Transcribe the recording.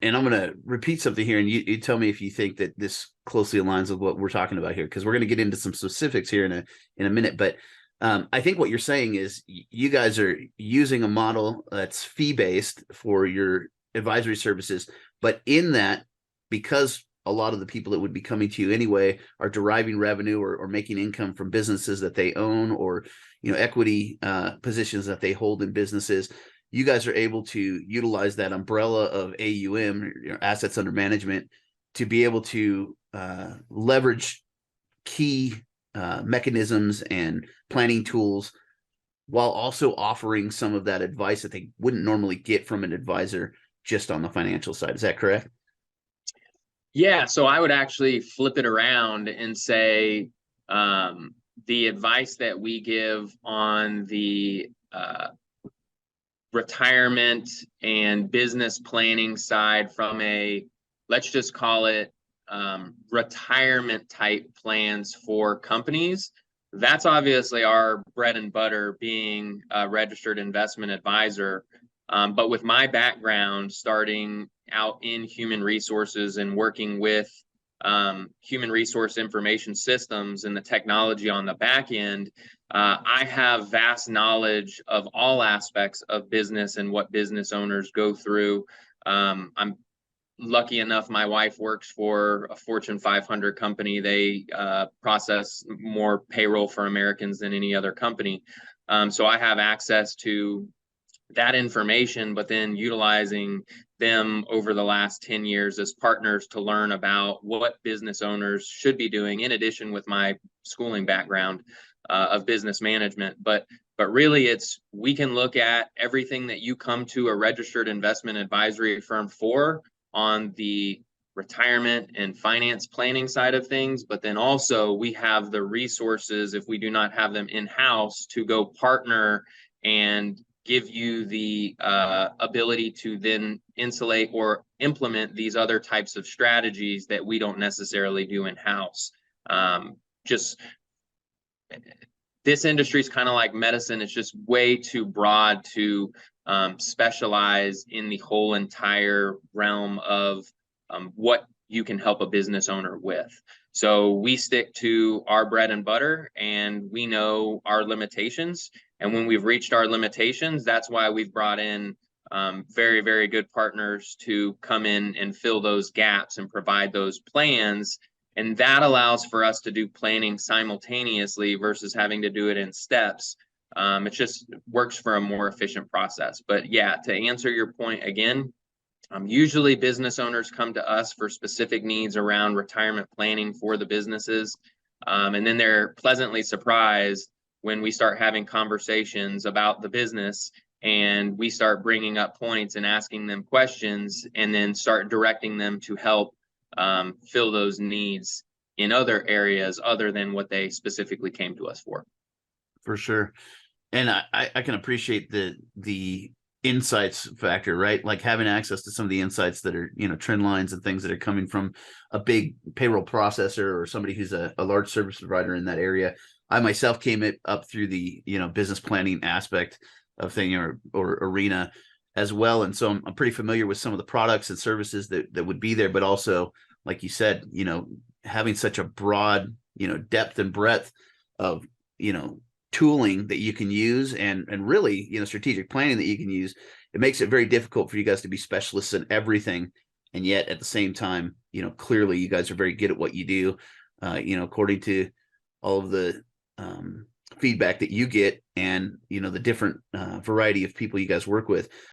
and I'm going to repeat something here, and you tell me if you think that this closely aligns with what we're talking about here, because we're going to get into some specifics here in a minute. But I think what you're saying is you guys are using a model that's fee based for your advisory services, but in that, because a lot of the people that would be coming to you anyway are deriving revenue or making income from businesses that they own, or equity positions that they hold in businesses. You guys are able to utilize that umbrella of AUM, assets under management, to be able to leverage key mechanisms and planning tools, while also offering some of that advice that they wouldn't normally get from an advisor just on the financial side. Is that correct? Yeah, so I would actually flip it around and say the advice that we give on the retirement and business planning side from a, let's just call it retirement type plans for companies. That's obviously our bread and butter, being a registered investment advisor. But with my background starting out in human resources and working with human resource information systems and the technology on the back end, I have vast knowledge of all aspects of business and what business owners go through. I'm lucky enough, my wife works for a Fortune 500 company. They process more payroll for Americans than any other company. So I have access to that information, but then utilizing them over the last 10 years as partners to learn about what business owners should be doing, in addition with my schooling background of business management. But really, it's, we can look at everything that you come to a registered investment advisory firm for on the retirement and finance planning side of things, but then also we have the resources, if we do not have them in-house, to go partner and give you the ability to then insulate or implement these other types of strategies that we don't necessarily do in-house. Just this industry is kind of like medicine. It's just way too broad to specialize in the whole entire realm of what you can help a business owner with. So we stick to our bread and butter, and we know our limitations. And when we've reached our limitations, that's why we've brought in very, very good partners to come in and fill those gaps and provide those plans. And that allows for us to do planning simultaneously versus having to do it in steps. It just works for a more efficient process. But yeah, to answer your point again, usually business owners come to us for specific needs around retirement planning for the businesses. And then they're pleasantly surprised when we start having conversations about the business, and we start bringing up points and asking them questions, and then start directing them to help fill those needs in other areas other than what they specifically came to us for. For sure. And I can appreciate the insights factor, right? Like having access to some of the insights that are, trend lines and things that are coming from a big payroll processor or somebody who's a large service provider in that area. I myself came up through the, business planning aspect of thing, or arena as well. And so I'm pretty familiar with some of the products and services that would be there, but also, like you said, having such a broad, depth and breadth of, tooling that you can use, and really, strategic planning that you can use. It makes it very difficult for you guys to be specialists in everything. And yet at the same time, clearly you guys are very good at what you do, according to all of the feedback that you get, and, the different variety of people you guys work with.